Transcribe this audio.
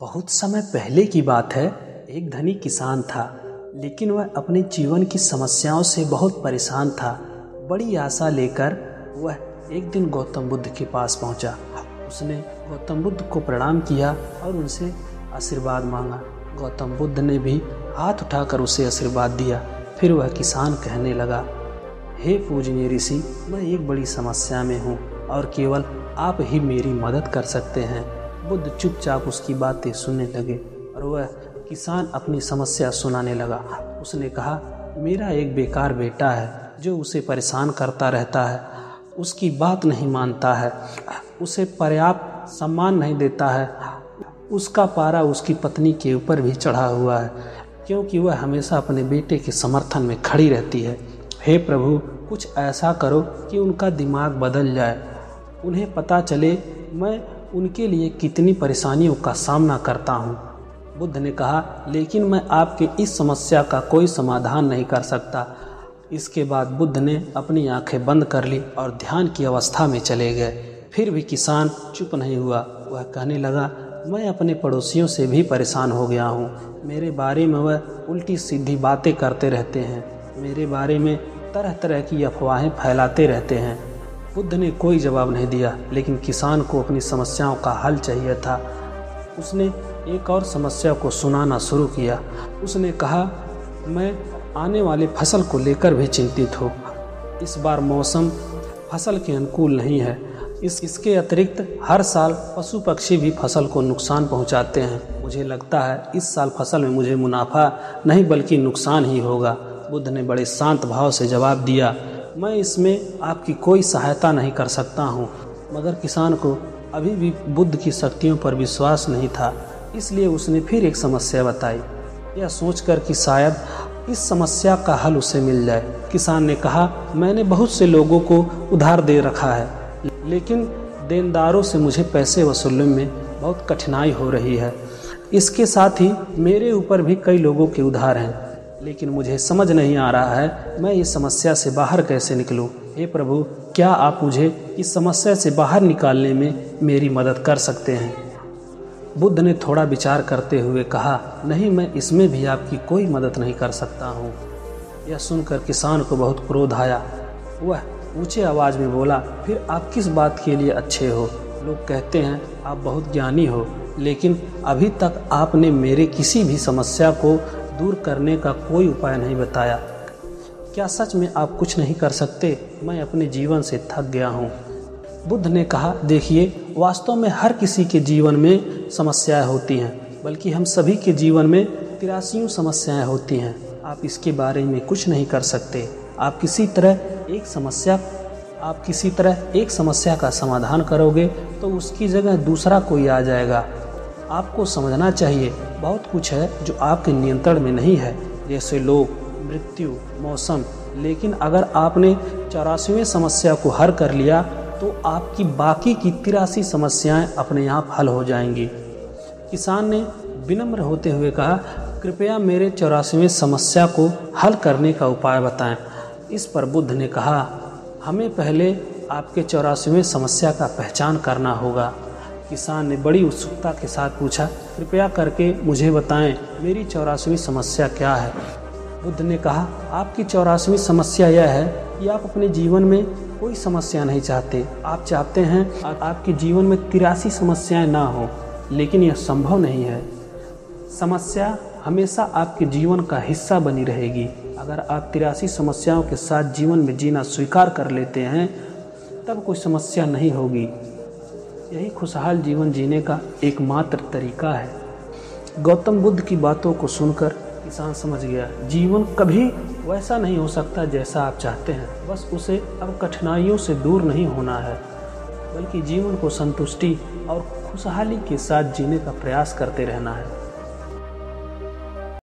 बहुत समय पहले की बात है। एक धनी किसान था, लेकिन वह अपने जीवन की समस्याओं से बहुत परेशान था। बड़ी आशा लेकर वह एक दिन गौतम बुद्ध के पास पहुंचा। उसने गौतम बुद्ध को प्रणाम किया और उनसे आशीर्वाद मांगा। गौतम बुद्ध ने भी हाथ उठाकर उसे आशीर्वाद दिया। फिर वह किसान कहने लगा, हे पूजनीय ऋषि, मैं एक बड़ी समस्या में हूँ और केवल आप ही मेरी मदद कर सकते हैं। बुद्ध चुपचाप उसकी बातें सुनने लगे और वह किसान अपनी समस्या सुनाने लगा। उसने कहा, मेरा एक बेकार बेटा है जो उसे परेशान करता रहता है, उसकी बात नहीं मानता है, उसे पर्याप्त सम्मान नहीं देता है। उसका पारा उसकी पत्नी के ऊपर भी चढ़ा हुआ है, क्योंकि वह हमेशा अपने बेटे के समर्थन में खड़ी रहती है। हे प्रभु, कुछ ऐसा करो कि उनका दिमाग बदल जाए, उन्हें पता चले मैं उनके लिए कितनी परेशानियों का सामना करता हूँ। बुद्ध ने कहा, लेकिन मैं आपके इस समस्या का कोई समाधान नहीं कर सकता। इसके बाद बुद्ध ने अपनी आंखें बंद कर ली और ध्यान की अवस्था में चले गए। फिर भी किसान चुप नहीं हुआ। वह कहने लगा, मैं अपने पड़ोसियों से भी परेशान हो गया हूँ। मेरे बारे में वह उल्टी सीधी बातें करते रहते हैं, मेरे बारे में तरह तरह की अफवाहें फैलाते रहते हैं। बुद्ध ने कोई जवाब नहीं दिया, लेकिन किसान को अपनी समस्याओं का हल चाहिए था। उसने एक और समस्या को सुनाना शुरू किया। उसने कहा, मैं आने वाले फसल को लेकर भी चिंतित हूँ। इस बार मौसम फसल के अनुकूल नहीं है। इसके अतिरिक्त हर साल पशु पक्षी भी फसल को नुकसान पहुँचाते हैं। मुझे लगता है इस साल फसल में मुझे मुनाफा नहीं बल्कि नुकसान ही होगा। बुद्ध ने बड़े शांत भाव से जवाब दिया, मैं इसमें आपकी कोई सहायता नहीं कर सकता हूँ। मगर किसान को अभी भी बुद्ध की शक्तियों पर विश्वास नहीं था, इसलिए उसने फिर एक समस्या बताई, यह सोचकर कि शायद इस समस्या का हल उसे मिल जाए। किसान ने कहा, मैंने बहुत से लोगों को उधार दे रखा है, लेकिन देनदारों से मुझे पैसे वसूलने में बहुत कठिनाई हो रही है। इसके साथ ही मेरे ऊपर भी कई लोगों के उधार हैं, लेकिन मुझे समझ नहीं आ रहा है मैं इस समस्या से बाहर कैसे निकलूं। हे प्रभु, क्या आप मुझे इस समस्या से बाहर निकालने में मेरी मदद कर सकते हैं? बुद्ध ने थोड़ा विचार करते हुए कहा, नहीं, मैं इसमें भी आपकी कोई मदद नहीं कर सकता हूँ। यह सुनकर किसान को बहुत क्रोध आया। वह ऊंचे आवाज़ में बोला, फिर आप किस बात के लिए अच्छे हो? लोग कहते हैं आप बहुत ज्ञानी हो, लेकिन अभी तक आपने मेरे किसी भी समस्या को दूर करने का कोई उपाय नहीं बताया। क्या सच में आप कुछ नहीं कर सकते? मैं अपने जीवन से थक गया हूँ। बुद्ध ने कहा, देखिए, वास्तव में हर किसी के जीवन में समस्याएं होती हैं, बल्कि हम सभी के जीवन में 83 समस्याएं होती हैं। आप इसके बारे में कुछ नहीं कर सकते। आप किसी तरह एक समस्या का समाधान करोगे तो उसकी जगह दूसरा कोई आ जाएगा। आपको समझना चाहिए, बहुत कुछ है जो आपके नियंत्रण में नहीं है, जैसे लोग, मृत्यु, मौसम। लेकिन अगर आपने 84वें समस्या को हल कर लिया तो आपकी बाकी की 83 समस्याएं अपने आप हल हो जाएंगी। किसान ने विनम्र होते हुए कहा, कृपया मेरे 84वें समस्या को हल करने का उपाय बताएं। इस पर बुद्ध ने कहा, हमें पहले आपके 84वें समस्या का पहचान करना होगा। किसान ने बड़ी उत्सुकता के साथ पूछा, कृपया करके मुझे बताएं, मेरी 84वीं समस्या क्या है? बुद्ध ने कहा, आपकी 84वीं समस्या यह है कि आप अपने जीवन में कोई समस्या नहीं चाहते। आप चाहते हैं आपके जीवन में 83 समस्याएं ना हो, लेकिन यह संभव नहीं है। समस्या हमेशा आपके जीवन का हिस्सा बनी रहेगी। अगर आप 83 समस्याओं के साथ जीवन में जीना स्वीकार कर लेते हैं, तब कोई समस्या नहीं होगी। यही खुशहाल जीवन जीने का एकमात्र तरीका है। गौतम बुद्ध की बातों को सुनकर किसान समझ गया, जीवन कभी वैसा नहीं हो सकता जैसा आप चाहते हैं। बस उसे अब कठिनाइयों से दूर नहीं होना है, बल्कि जीवन को संतुष्टि और खुशहाली के साथ जीने का प्रयास करते रहना है।